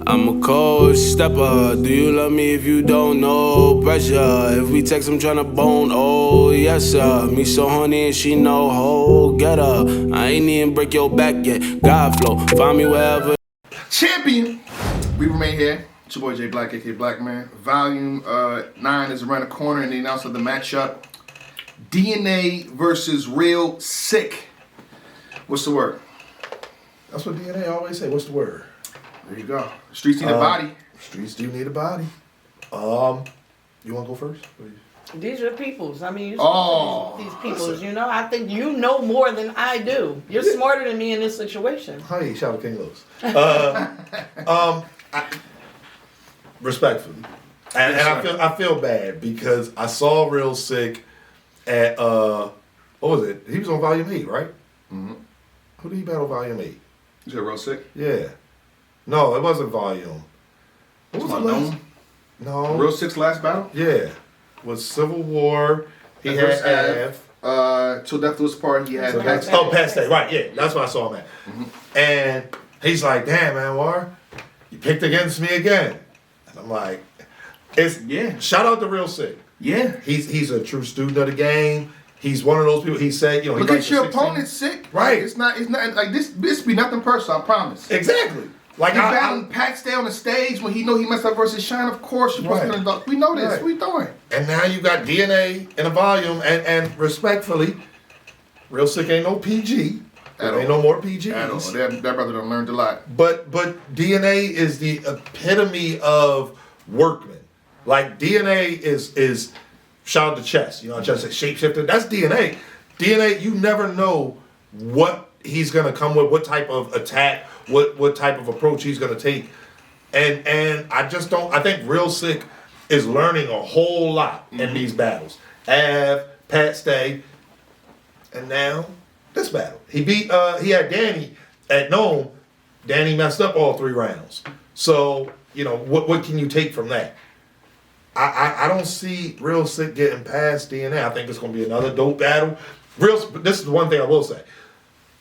I'm a cold stepper. Do you love me if you don't know? Pressure. If we text, I'm tryna bone. Oh, yes, sir. Me so honey and she know. Ho, get her. I ain't even break your back yet. God flow. Find me wherever. Champion. We remain here. It's your boy J Black, aka Black Man. Volume 9 is around the corner, and they announced the matchup: DNA versus Real Sikh. What's the word? That's what DNA always say. What's the word? There you go. Streets need a body. Streets do need a body. You want to go first? These are peoples. I mean, you these peoples, you know. I think you know more than I do. You're smarter than me in this situation. Hey, shout out King Los. Respectfully. And I feel bad because I saw Real Sikh at, what was it? He was on Volume 8, right? Mm-hmm. Who did he battle Volume 8? You said Real Sikh? Yeah. No, it wasn't Volume. What was the last? No. Real Sikh's last battle? Yeah. Was Civil War. He had Till Death Do Us Part. He had Past Day. Right, yeah. That's what I saw him at. Mm-hmm. And he's like, damn, man, War, you picked against me again. And I'm like, shout out to Real Sikh. Yeah. He's a true student of the game. He's one of those people. He said, you know, look at your opponent, Sikh. Right. It's not like this be nothing personal, I promise. Exactly. Like he battling Pat Stay on the stage when he know he messed up versus Shine. Of course, you're supposed to. We know this. Right. What we doing? And now you got DNA in a volume, and respectfully, Real Sikh ain't no PG. Ain't no more PGs. At all. That brother done learned a lot. But DNA is the epitome of workman. Like DNA is shout out to chess. You know, chess is shapeshifter. That's DNA. DNA, you never know what he's gonna come with, what type of attack, what type of approach he's gonna take. And I just don't. I think Real Sikh is learning a whole lot in these battles. Pat Stay, and now this battle. He beat. He had Danny at Nome. Danny messed up all 3 rounds. So you know what can you take from that? I don't see Real Sikh getting past DNA. I think it's gonna be another dope battle. This is the one thing I will say.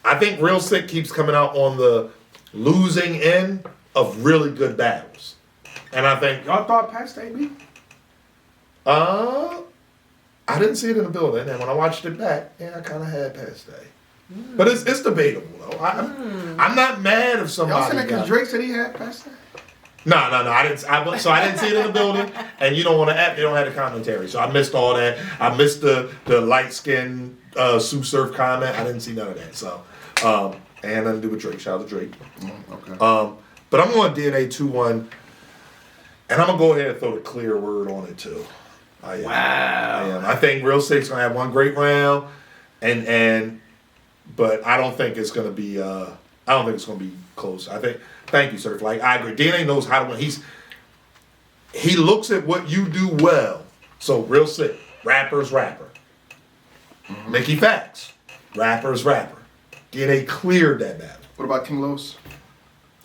I think Real Sikh keeps coming out on the losing end of really good battles. And I think y'all thought Pat Stay beat? I didn't see it in the building, and when I watched it back, I kind of had Pat Stay. But it's debatable though. I'm not mad if somebody. Y'all saying that because Drake said he had Pat Stay? No. I didn't see it in the building, and you don't want to act. They don't have the commentary, so I missed all that. I missed the light skin Sue Surf comment. I didn't see none of that. So, and nothing to do with Drake. Shout out to Drake. Okay. But I'm going DNA 2-1, and I'm gonna go ahead and throw the clear word on it too. I am. I think Real Sikh's gonna have one great round, but I don't think it's gonna be. I don't think it's gonna be close. I think. Thank you, Surf. Like I agree. DNA knows how to win. He looks at what you do well. So Real Sikh, rapper's rapper. Mm-hmm. Mickey Facts, rapper's rapper. DNA cleared that battle. What about King Los?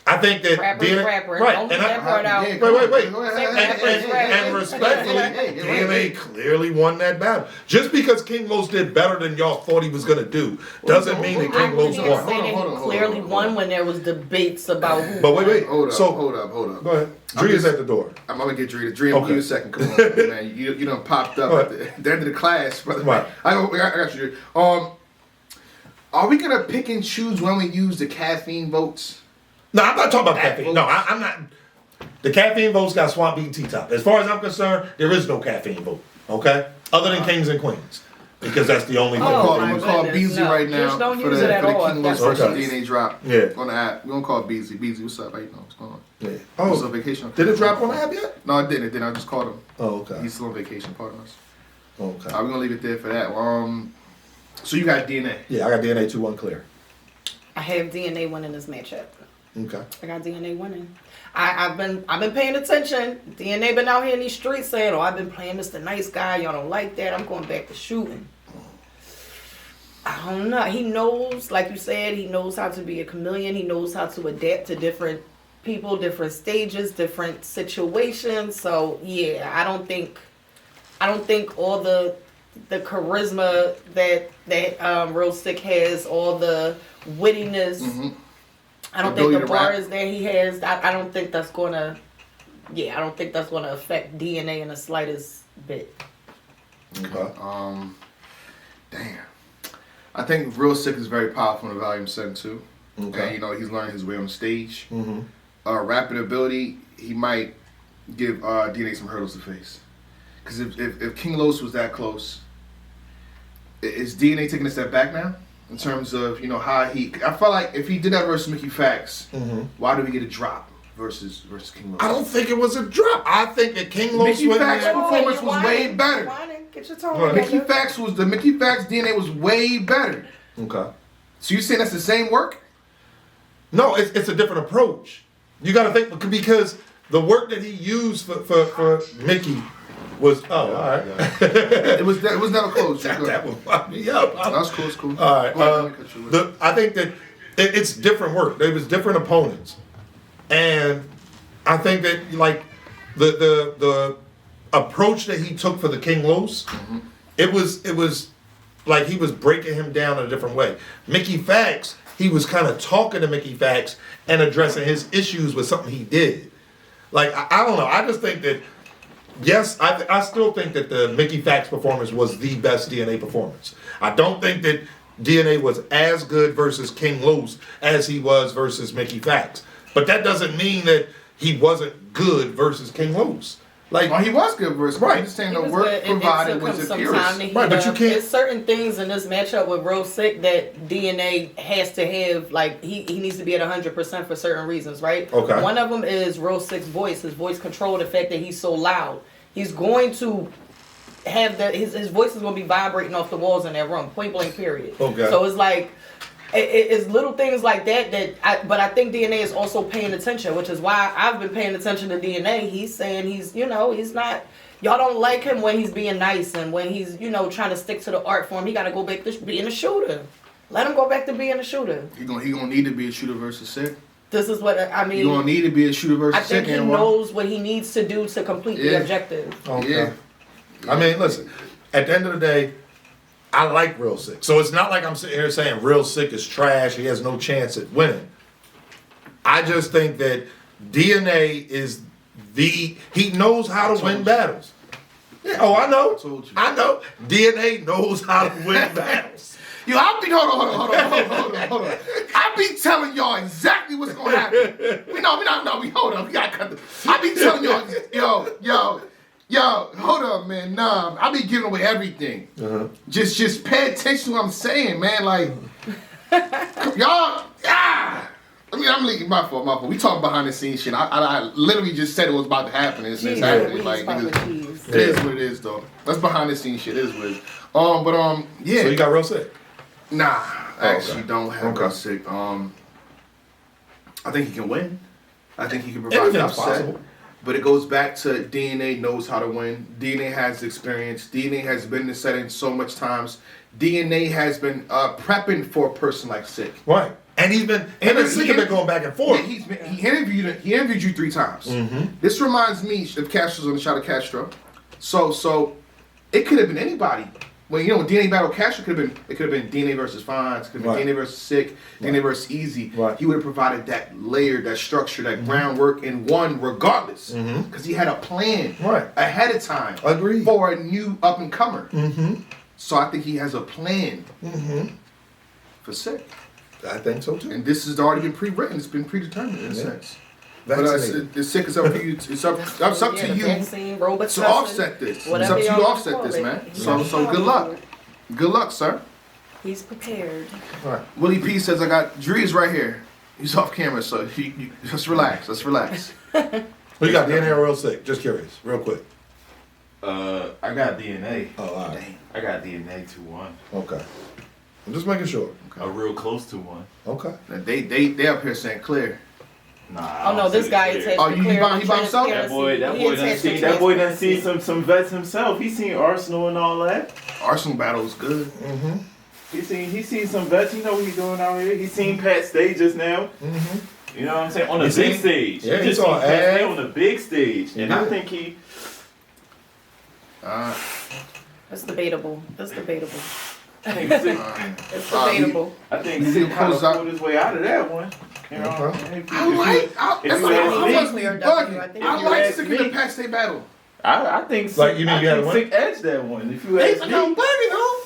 I think that DNA, rapper. Right, and that part out. Wait. And respectfully, DNA clearly won that battle. Just because King Los did better than y'all thought he was gonna do, doesn't mean that King Los won. He clearly won when there was debates about who. But wait. Hold up. Go ahead. Dree is at the door. I'm gonna get Dree. Dree, I'm gonna give you a second. Come on, man. You done popped up at the end of the class, brother. Right. I got you, Dree. Are we gonna pick and choose when we use the caffeine votes? No, I'm not talking about caffeine. No, I'm not. The caffeine votes got swamp beat T-top. As far as I'm concerned, there is no caffeine vote. Okay? Other than Kings and Queens. Because that's the only thing. I'm going to call Beezy right now just don't for use the King Los versus DNA drop on the app. We're going to call Beezy. Beezy, what's up? How you doing? What's going on? Yeah. He's on vacation. Did it drop on the app yet? No, it didn't. I just called him. Oh, okay. He's still on vacation, partners. Okay. We're going to leave it there for that. So you got DNA. Yeah, I got DNA 2-1 clear. I have DNA winning this matchup. Okay. I got DNA winning. I've been paying attention. DNA been out here in these streets saying, I've been playing Mr. Nice Guy. Y'all don't like that. I'm going back to shooting. I don't know. He knows, like you said, he knows how to be a chameleon. He knows how to adapt to different people, different stages, different situations. So yeah, I don't think all the charisma that Real Sikh has, all the wittiness. I don't think the bars that he has. I don't think that's gonna. Yeah, I don't think that's gonna affect DNA in the slightest bit. Okay. Damn. I think Real Sick is very powerful in the volume setting too. Okay. And, he's learning his way on stage. Rapping ability, he might give DNA some hurdles to face. Because if King Los was that close, is DNA taking a step back now? In terms of, how he... I felt like if he did that versus Mickey Fax, why did we get a drop versus King Los? I don't think it was a drop. I think that King Los... Mickey Fax performance was way better. Get your tone Mickey Fax DNA was way better. Okay. So you're saying that's the same work? No, it's a different approach. You got to think, because the work that he used for Mickey was all right. it was never close. that would fuck me up. That's cool. It's cool. All right. I think that it's different work. There was different opponents, and I think that like the approach that he took for the King Los, it was like he was breaking him down in a different way. Mickey Fax, he was kind of talking to Mickey Fax and addressing his issues with something he did. Like I don't know. I just think that. Yes, I still think that the Mickey Fax performance was the best DNA performance. I don't think that DNA was as good versus King Los as he was versus Mickey Fax. But that doesn't mean that he wasn't good versus King Los. Like, he was good versus. Right. I'm just saying the work provided was appearance. Right, but you can't. There's certain things in this matchup with Real Sick that DNA has to have. Like he needs to be at 100% for certain reasons, right? Okay. One of them is Real Sick's voice. His voice control, the fact that he's so loud. He's going to have his voice is going to be vibrating off the walls in that room. Point blank. Period. Okay. So it's like. It's little things like that but I think DNA is also paying attention, which is why I've been paying attention to DNA. He's saying he's not, y'all don't like him when he's being nice and when he's, trying to stick to the art form. He got to go back to being a shooter. Let him go back to being a shooter. He gonna need to be a shooter versus Sick. This is what I mean. He gonna need to be a shooter versus Sick. I think he knows what he needs to do to complete the objective. Okay. Yeah. I mean, listen, at the end of the day, I like Real Sick. So it's not like I'm sitting here saying Real Sick is trash. He has no chance at winning. I just think that DNA is he knows how to win battles. Yeah, I know. I know. DNA knows how to win battles. Yo, hold on. I be telling y'all exactly what's gonna happen. Hold on. We gotta cut I be telling y'all, Yo, hold up, man. Nah, I be giving away everything. Just pay attention to what I'm saying, man. Like, y'all, I'm leaking. My fault. We talking behind the scenes shit. I literally just said it was about to happen. It's happening. Like, it is what it is, though. That's behind the scenes shit. It is what it is. Yeah. So you got Real Sick? Nah, I actually don't have Real Sick. I think he can win. I think he can provide an upset. Possible. But it goes back to DNA knows how to win. DNA has experience. DNA has been in the setting so much times. DNA has been prepping for a person like Sick. Right. And he's been Sick have been going back and forth. Yeah, he interviewed you 3 times. This reminds me of Castro's on the shot of Castro. So it could have been anybody. When DNA battle Castro could have been DNA versus Fonz, could have been DNA versus Sick, DNA versus Easy. Right. He would have provided that layer, that structure, that groundwork, and won regardless. Because he had a plan ahead of time for a new up and comer. So I think he has a plan for Sick. I think so too. And this has already been pre-written. It's been predetermined in a sense. But the Sick is up to you. It's up to you to offset this. It's up to you to offset this, man. So good luck. Good luck, sir. He's prepared. All right. Willie P says, I got Drees right here. He's off camera, so you just relax. Let's relax. Who you got, DNA or Real Sick? Just curious, real quick. I got DNA. Oh, all right. I got DNA 2-1. Okay. I'm just making sure. A real close to 1. Okay. They up here saying clear. Nah. Oh no, this guy is he by himself? That boy done seen some vets himself. He seen Arsenal and all that. Arsenal battle was good. He seen some vets. You know what he's doing out here. He seen Pat Stay just now. You know what I'm saying? On the big stage. Yeah, he just seen Pat Stay on the big stage. And I think he That's debatable. I think Sick, It's debatable. I think He Sick kind of close out. pulled his way out of that one. You know, Okay. if I you- like. if That's you like ask I me- must be bugging. I think I you like ask Sick in the me- Pat State battle. I think Sick, Like, you mean you had think one? Sick edged that one. If you Hey, ask no, me, bugging, though.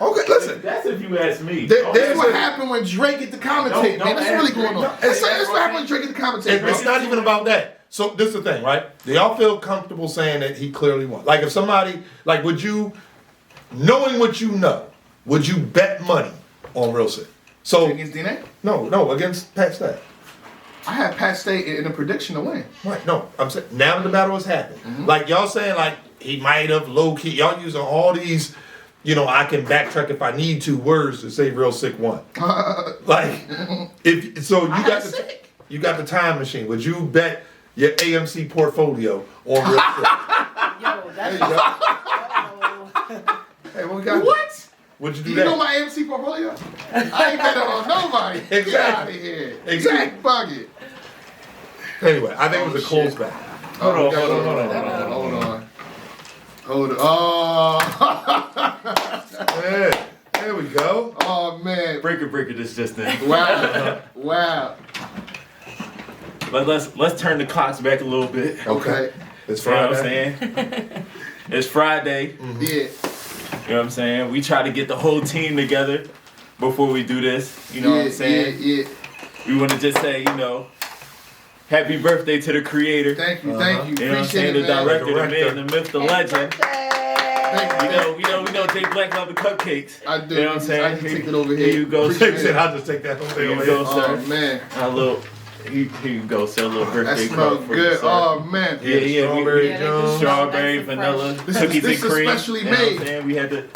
Okay, listen. That's if you ask me. There- Don't there's That's ask what me. happened when Drake get the commentate, Don't man. That's ask really Drake. going on. No, That's ask what happened when Drake get the commentate, bro. It's not even about that. So this is the thing, right? Do y'all feel comfortable saying that he clearly won? Like if somebody, like would you, knowing what you know, would you bet money on Real Sick? So Against DNA? no, against Pat State. I had Pat State in a prediction to win. Right, no, I'm saying now that the battle has happened, like y'all saying like he might have low key. Y'all using all these, I can backtrack if I need to words to say Real Sick won. Like if so, you got the time machine. Would you bet your AMC portfolio on Real Sick? Yo, There that's you go. Hey, what we got? What? Would you do You that? know my MC portfolio? I ain't betting on nobody. Get Exactly. out of here. Exactly. Bug it. Anyway, I think it was a close shit. battle. Hold on. Hold on. Yeah, there we go. Oh man. Breaker, this just in. Wow. Wow. Let's turn the clocks back a little bit. Okay. It's You know what I'm Friday. saying? It's Friday. Yeah. You know what I'm saying? We try to get the whole team together before we do this. You know what I'm saying? Yeah. We want to just say, happy birthday to the creator. Thank you. You know what I'm Appreciate saying? it, The man. director, the Director. man, the myth, the legend. Thank you. We know Jay Black love the cupcakes. I do. You know what I'm saying? I can take it over here. Here you go, Appreciate sir. it. I'll just take that whole thing Here you away. go, Oh sir. man. A little, here you go, sir. A little That birthday smells card for you, good. sir. Oh man. Yeah, Strawberry Yeah, they do Jones. smell Strawberry, nice and vanilla, fresh. cookies This and cream. is specially You know what I'm made. saying? We had to.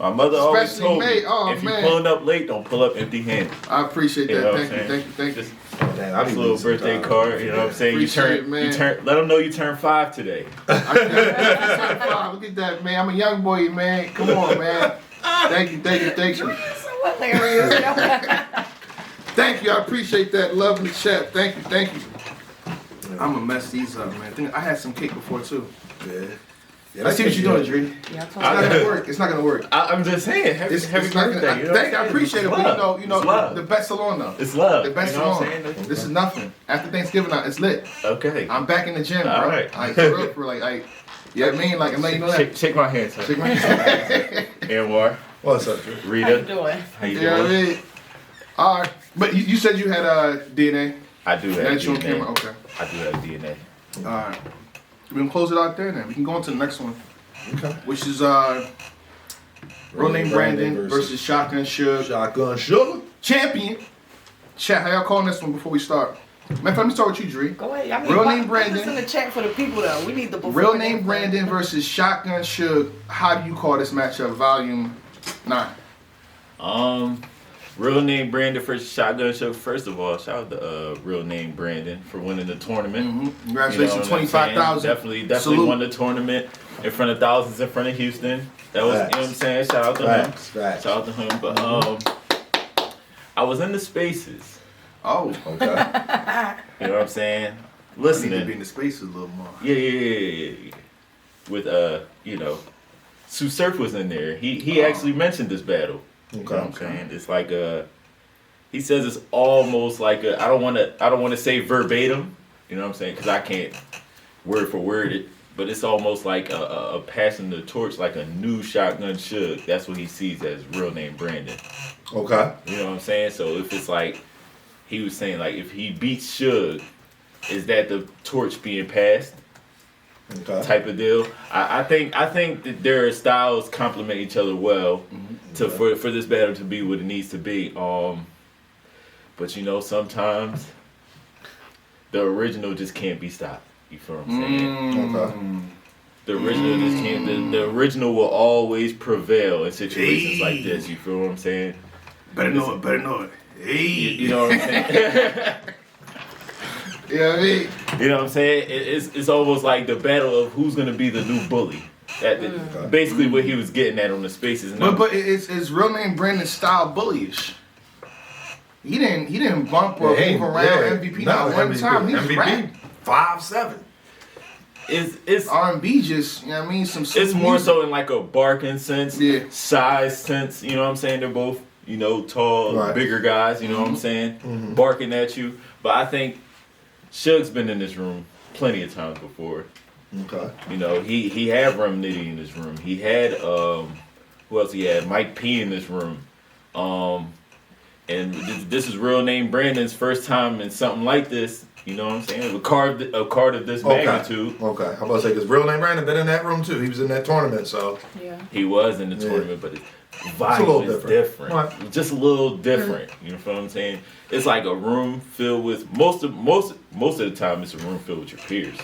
My mother always Specially told made. me, Oh, if man. you pulling up late, don't pull up empty-handed. I appreciate You know that. what I'm Thank you. saying? Thank you. Just Man, I this be little losing birthday time. card. You know what I'm saying? Appreciate it, man. You turn. Let them know you turned 5 today. Look at that, man. I'm a young boy, man. Come on, man. Thank you. So hilarious. Thank you. I appreciate that. Love in the chat. Thank you. I'm gonna mess these up, man. I think I had some cake before too. Yeah, Let's see what you're doing, Dre. Yeah, I It's told not you. gonna work. It's not gonna work. I'm just saying. Happy It's not birthday. gonna, You know what I'm I saying? appreciate it, It's but love. you know, It's love. the best salon though. It's love. The best You know what salon. I'm saying? This is nothing. After Thanksgiving, it's lit. Okay. I'm back in the gym, bro. All right. Like for real, like, you know what I mean? Like I'm letting you know that. Shake my hand, sir. Shake my hand. Anwar, What's up, Drew? How you Rita, doing? how you You know what I doing? mean? All right, but you said you had DNA. I do have That's you on DNA. camera. Okay. I do have DNA. All right. We can close it out there then. We can go on to the next one, Okay. which is real name Brandon versus Shotgun Suge. Shotgun Sugar. Champion. Chat, how y'all calling this one before we start? Man, let me start with you, Dree. Go ahead. I mean, Real put name Brandon. this in the chat for the people though. We need the before Real and name after. Brandon versus Shotgun Suge. How do you call this matchup? Volume 9. Real name Brandon versus Shotgun Suge. First of all, shout out to real name Brandon for winning the tournament. Mm-hmm. Congratulations, You know what I'm saying? 25,000. Definitely Salute. won the tournament in front of thousands in front of Houston. That was, you know what I'm saying? Shout out to Facts. him. Shout out to him. But I was in the spaces. Oh, Okay. You know what I'm saying? I need to be Listening. in the space a little more. Yeah. With Sue Surf was in there. He actually mentioned this battle. You know what I'm saying? It's like he says it's almost like I don't want to say verbatim, you know what I'm saying? Cuz I can't word for word it, but it's almost like a passing the torch, like a new Shotgun Suge. That's what he sees as real name Brandon. Okay. You know what I'm saying? So if it's like he was saying, like if he beats Suge, is that the torch being passed? Okay. Type of deal. I think that their styles complement each other well for this battle to be what it needs to be. But sometimes the original just can't be stopped. You feel what I'm saying? Okay. The original just can't. The original will always prevail in situations like this. You feel what I'm saying? Better know it. Hey. You know what I'm saying? You know what I mean? You know what I'm saying? It's almost like the battle of who's gonna be the new bully. Basically what he was getting at on the spaces. And But it's real name Brandon style bullyish. He didn't bump or move around MVP not one time. He was rapping. 5'7". it's R&B just, you know what I mean? Some it's more so in like a barking sense, Yeah. size sense. You know what I'm saying? They're both, you know, tall, Right. bigger guys. You know what I'm saying? Barking at you. But I think Suge's been in this room plenty of times before. Okay. You know, he had Rum Nitty in this room. He had who else he had? Mike P in this room. And this is real name Brandon's first time in something like this. You know what I'm saying? A card of this magnitude. Okay. I'm about to say, because real name Brandon been in that room too. He was in that tournament, so. Yeah. He was in the tournament, but his vibe little is different. different. Right. Just a little different. You know what I'm saying? It's like a room filled with most of the time it's a room filled with your peers.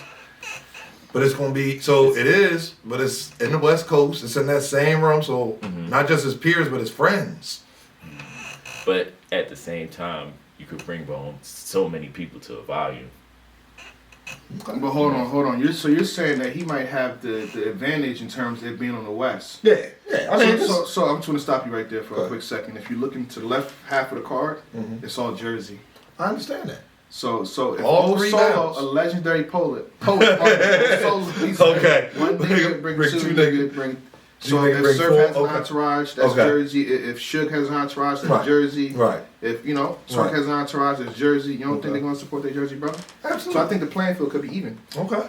But it's gonna be it is, but it's in the West Coast. It's in that same room, so not just his peers, but his friends. But at the same time, you could bring on so many people to a volume. But hold on. You're saying that he might have the advantage in terms of it being on the West. Yeah. I mean, So I'm just going to stop you right there for a quick second. If you look into the left half of the card, it's all Jersey. I understand that. So if All Mo three Solo, battles. a legendary poet, Solo, Okay. one nigga bring two niggas, bring. So nigga if bring Surf four? has an Okay. entourage, that's Okay. Jersey. If Suge has an entourage, that's Right. Jersey. Right. If Twerk Right. has an entourage, that's Jersey. You don't think Okay. they're going to support their Jersey brother? Absolutely. So I think the playing field could be even. Okay.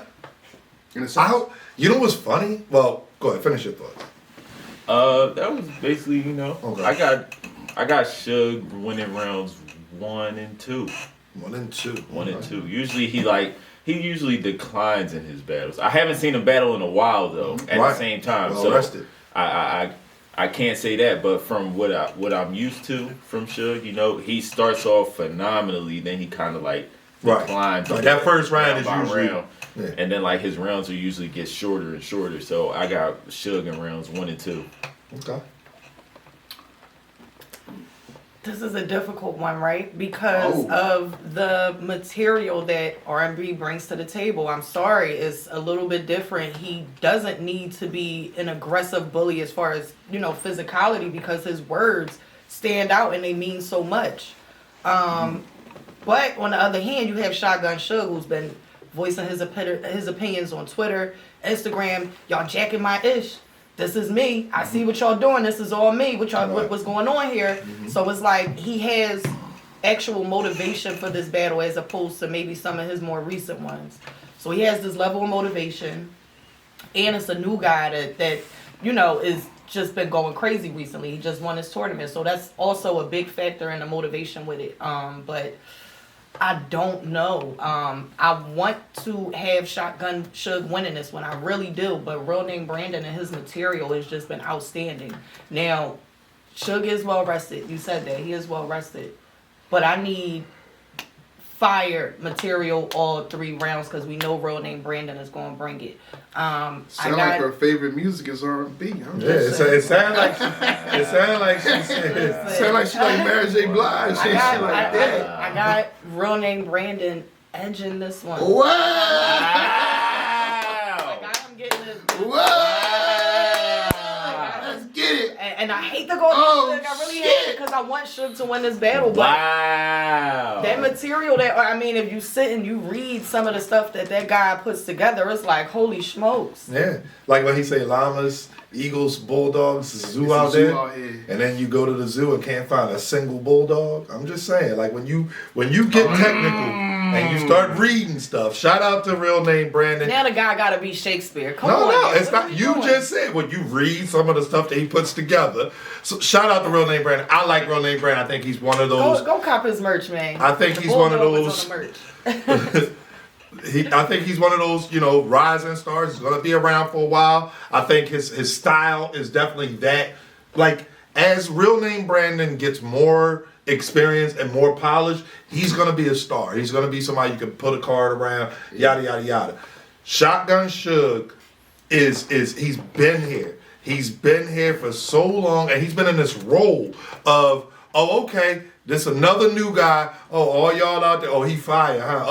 In a sense. I hope, you know what's funny? Well, go ahead, finish your thought. That was basically, you know, Okay. I got Suge winning rounds 1 and 2. 1 and 2. One and two. Usually he usually declines in his battles. I haven't seen him battle in a while though. At Right. the same time, Well so rested. I can't say that. But from what I'm used to from Suge, you know, he starts off phenomenally, then he kind of like Right. declines. Like that first round is by usually- round. Yeah. And then like his rounds will usually get shorter and shorter. So I got Suge in rounds 1 and 2. Okay. This is a difficult one, right? Because Oh. of the material that R&B brings to the table. I'm sorry, it's a little bit different. He doesn't need to be an aggressive bully as far as, you know, physicality, because his words stand out and they mean so much. But on the other hand, you have Shotgun Suge, who's been voicing his opinions on Twitter, Instagram. Y'all jacking my ish. This is me. I see what y'all doing. This is all me. What's going on here? So it's like he has actual motivation for this battle as opposed to maybe some of his more recent ones. So he has this level of motivation, and it's a new guy that you know is just been going crazy recently. He just won his tournament, so that's also a big factor in the motivation with it. But I don't know. I want to have Shotgun Suge winning this one. I really do. But real name Brandon and his material has just been outstanding. Now, Suge is well rested. You said that. He is well rested. But I need fire material all 3 rounds because we know real name Brandon is going to bring it. Sound like her favorite music is R&B. Yeah, it sounded like she said. Sound like she like Mary J. Blige. Shit like that. I got real name Brandon edging this one. Wow! I got him getting this. Wow! Let's get it. And I hate to go Oh, Suge. I really hate shit. it because I want Suge to win this battle. But Wow. that material if you sit and you read some of the stuff that guy puts together, it's like, holy smokes. Yeah. Like when he say llamas, eagles, bulldogs, zoo It's a out zoo there. out here. And then you go to the zoo and can't find a single bulldog. I'm just saying, like when you get technical and you start reading stuff, shout out to real name Brandon. Now the guy gotta be Shakespeare. Come No, on. man. it's What not. are we You doing? just said when you read some of the stuff that he puts together. So shout out to real name Brandon. I like real name Brandon. I think he's one of those. Go cop his merch, man. I think The he's one of Bulldog those- is on the merch. I think he's one of those, rising stars. He's going to be around for a while. I think his style is definitely that. Like, as real name Brandon gets more experience and more polish, he's going to be a star. He's going to be somebody you can put a card around, yada, yada, yada. Shotgun Suge he's been here. He's been here for so long, and he's been in this role of, oh, okay, this another new guy. Oh, all y'all out there. Oh, he fire, huh?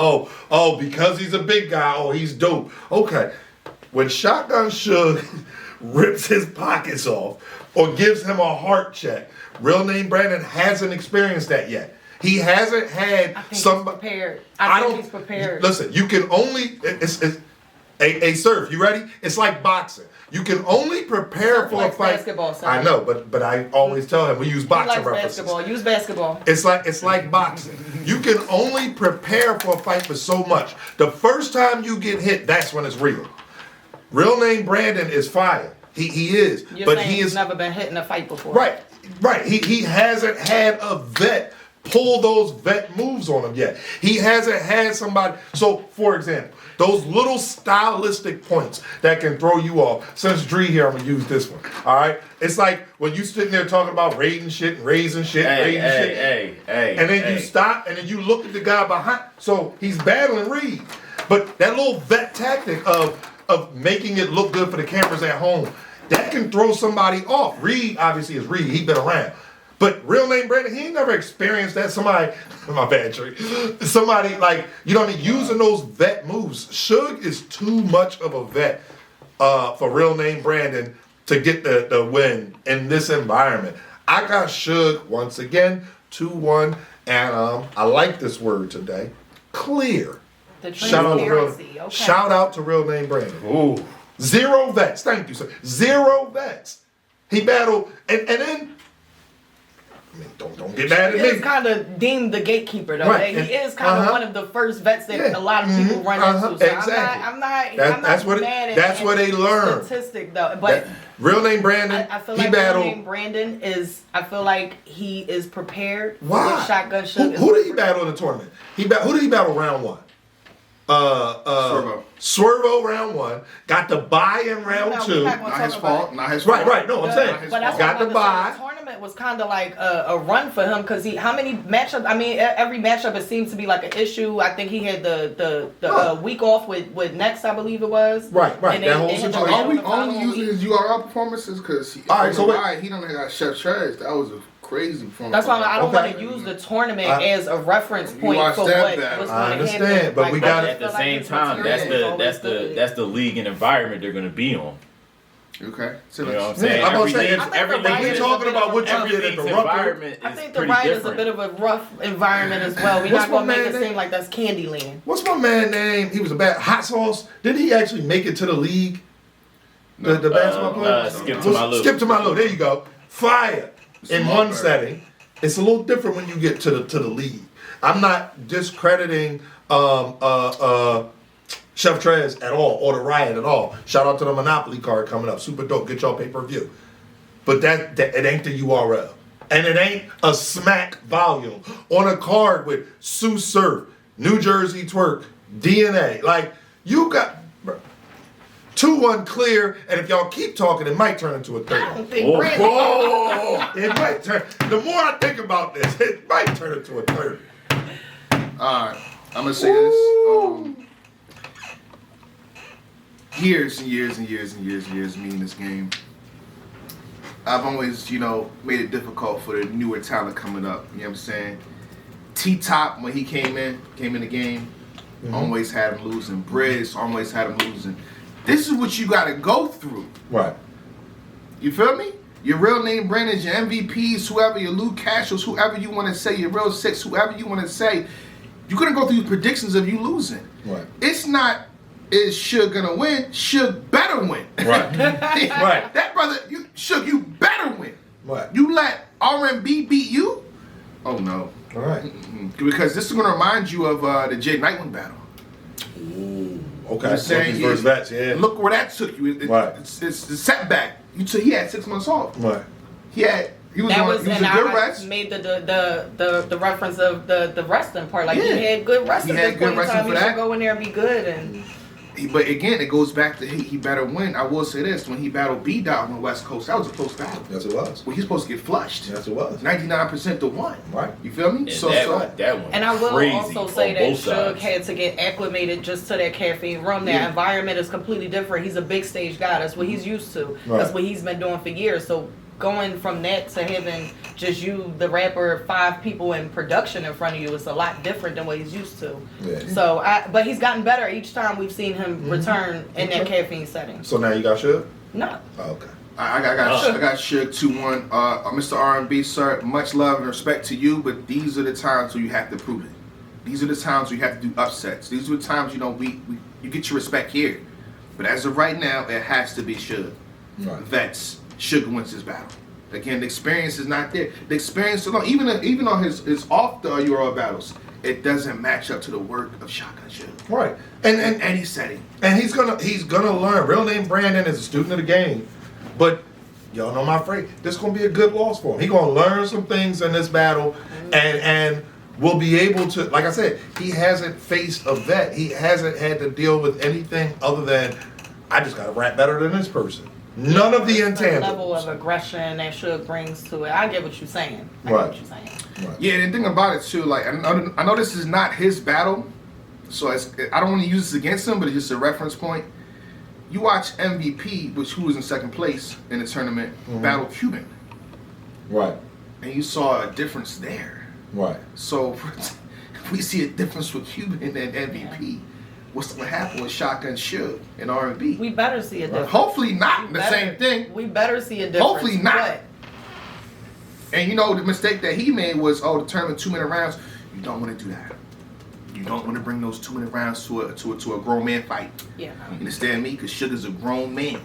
Oh, because he's a big guy. Oh, he's dope. Okay. When Shotgun Suge rips his pockets off or gives him a heart check, real name Brandon hasn't experienced that yet. He hasn't had I think somebody. he's prepared. I think he's prepared. Listen, you can only. A Surf, you ready? It's like boxing. You can only prepare Surf for likes a fight. basketball, son. I know, but I always tell him we use He boxing likes references. basketball. Use basketball. It's like boxing. You can only prepare for a fight for so much. The first time you get hit, that's when it's real. Real name Brandon is fire. He is, You're but saying he he's is never been hit in a fight before. right. He hasn't had a vet pull those vet moves on him yet. He hasn't had somebody. So, for example, those little stylistic points that can throw you off. Since Dree here, I'm gonna use this one. All right, it's like when you sitting there talking about raising shit, and raising shit, Hey, and then you stop, and then you look at the guy behind. So he's battling Reed, but that little vet tactic of making it look good for the cameras at home, that can throw somebody off. Reed obviously is Reed. He's been around. But real name Brandon, he ain't never experienced that. Somebody, my bad, Tree. Somebody like, you know what I mean, using those vet moves. Suge is too much of a vet for real name Brandon to get the win in this environment. I got Suge once again, 2-1, and I like this word today, clear. The Shout out to real, transparency. Okay. shout out to real name Brandon. Ooh. 0 vets. Thank you, sir. 0 vets. He battled, and then, I mean, don't get mad He at is me. kind of deemed the gatekeeper, though. Right. He is kind of one of the first vets that a lot of people run into. So Exactly. I'm not That's what mad at that's what they learn. statistic, though. But Real name Brandon. I feel he like battled. real name Brandon is. I feel like he is prepared. For Why? what Shotgun Suge. Who did he battle in the tournament? Who did he battle round 1? Swervo round 1. Got the bye in round No, 2. we're not gonna Not his talk about fault. it. Not his fault. Right. No, I'm saying. his But that's fault. Got the what bye. the tournament was kind of like a run for him because how many matchups? I mean, every matchup it seems to be like an issue. I think he had the week off with Next, I believe it was. Right. And That whole they had the situation. Are we the following only using week. his URL performances? Because All right, so wait. he don't got Chef Trash. That was a crazy performance. That's why I don't Okay. want to use the tournament as a reference point watched for that what battle. was I going to understand, happen. but we I gotta- just At the feel like same his time, material is that's the league and environment they're gonna be on. Okay. So You know what I'm let's- saying? Yeah, I'm gonna say, Every if- I think the everything Riot we is talking a bit about of what a you rough- did at the everything's Rucker. environment I is think the pretty Riot is a different. bit of a rough environment as well. We're What's not going to my make man it name? seem like that's Candyland. What's my man name? He was a bad hot sauce. Did he actually make it to the league? The basketball player? Skip to my little. Skip to my little. There you go. Fire in Small one bird. setting. It's a little different when you get to the league. I'm not discrediting Chef Trez at all or the Riot at all. Shout out to the Monopoly card coming up. Super dope. Get y'all pay-per-view. But that it ain't the URL. And it ain't a smack volume on a card with Sue Surf, New Jersey Twerk, DNA. Like, you got 2-1 clear, and if y'all keep talking, it might turn into a I 3. don't think Brandon. It might turn. The more I think about this, it might turn into a 30. Alright, I'm gonna say this. Years and years and years and years and years of me in this game. I've always, made it difficult for the newer talent coming up. You know what I'm saying? T-Top, when he came in the game, always had him losing. Briz always had him losing. This is what you gotta go through. Right. You feel me? Your real name Brandon's, your MVPs, whoever, your Luke Cashels, whoever you want to say, your real Six, whoever you want to say, you're gonna go through predictions of you losing. Right. It's not, is Suge gonna win? Suge better win. Right. Right. That brother, Suge, you better win. Right. You let R&B beat you? Oh no. All right. Because this is gonna remind you of the Jay Nightwing battle. Okay. I'm saying Rookies versus vets, yeah. Look where that took you. Right. It's the setback. He had 6 months off. Right. He was That on was, he was and a good I rest. made the reference of the wrestling part. Like, Yeah. he had good wrestling. He had At good this point in wrestling time, for he that. should go in there and be good. And But again, it goes back to he better win. I will say this: when he battled B-Dot on the West Coast, that was a close battle. Yes, it was. Well, he's supposed to get flushed. Yes, it was. 99% to 1. Right. You feel me? And So that one. And I will crazy also on say that both Suge sides. had to get acclimated just to that caffeine rum. That Yeah. environment is completely different. He's a big stage guy. That's what he's used to. Right. That's what he's been doing for years. So going from that to having just you, the rapper, 5 people in production in front of you is a lot different than what he's used to. Yeah. So, but he's gotten better each time we've seen him return in that caffeine setting. So now you got Suge? No. Oh, okay. I got Suge 2-1. Mr. R&B, sir, much love and respect to you, but these are the times where you have to prove it. These are the times where you have to do upsets. These are the times, you get your respect here. But as of right now, it has to be Suge. Right. Vets. Suge wins this battle. Again, the experience is not there. The experience alone, even on his off the URL battles, it doesn't match up to the work of Shotgun Suge. Right. In any setting. And he's gonna learn. Real name Brandon is a student of the game, but y'all know my phrase. This gonna be a good loss for him. He gonna learn some things in this battle, and will be able to. Like I said, he hasn't faced a vet. He hasn't had to deal with anything other than I just gotta rap better than this person. None of the intangibles. Level of aggression that Suge brings to it. I get what you're saying. I get Right. what you're saying. Right. Yeah, and the thing about it too, like I know this is not his battle, so I don't want to use this against him, but it's just a reference point. You watch MVP, who was in second place in the tournament, battle Cuban, Right. and you saw a difference there. Right. So if we see a difference with Cuban and MVP, what's going to happen with Shotgun Suge and R&B? We better see a difference. Hopefully not We the better- same thing. We better see a difference. Hopefully not. But And you know the mistake that he made was the tournament 2-minute rounds. You don't want to do that. You don't want to bring those 2-minute rounds to a grown man fight. yeah, You understand me? Because Sugar's a grown man.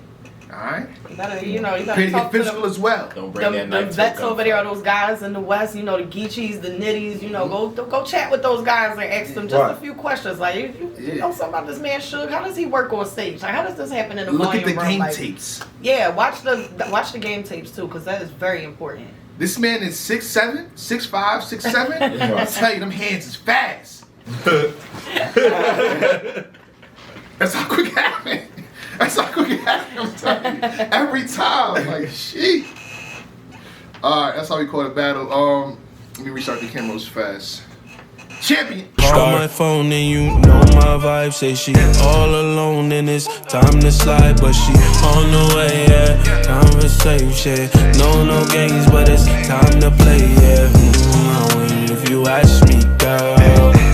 All right. you better, you better Pretty talk to physical them. as well. Don't bring that The knife to vets the over there, gunfight. those guys in the West, the Geechees, the Nitties, go chat with those guys and ask them just Right. a few questions. Like, you know something about this man Suge? How does he work on stage? Like, how does this happen in the Look at volume the room? game Like, tapes. yeah, watch the game tapes too, because that is very important. This man is 6'7", 6'5", 6'7". I tell you, them hands is fast. That's how quick it happened. That's how quick it happened. I'm telling you. Every time, like shit. All right, that's how we call it battle. Let me restart the cameras fast. Champion. Call my phone and you know my vibe. Say she all alone and it's time to slide, but she on the way, yeah. Conversation, no games, but it's time to play, yeah. I win if you ask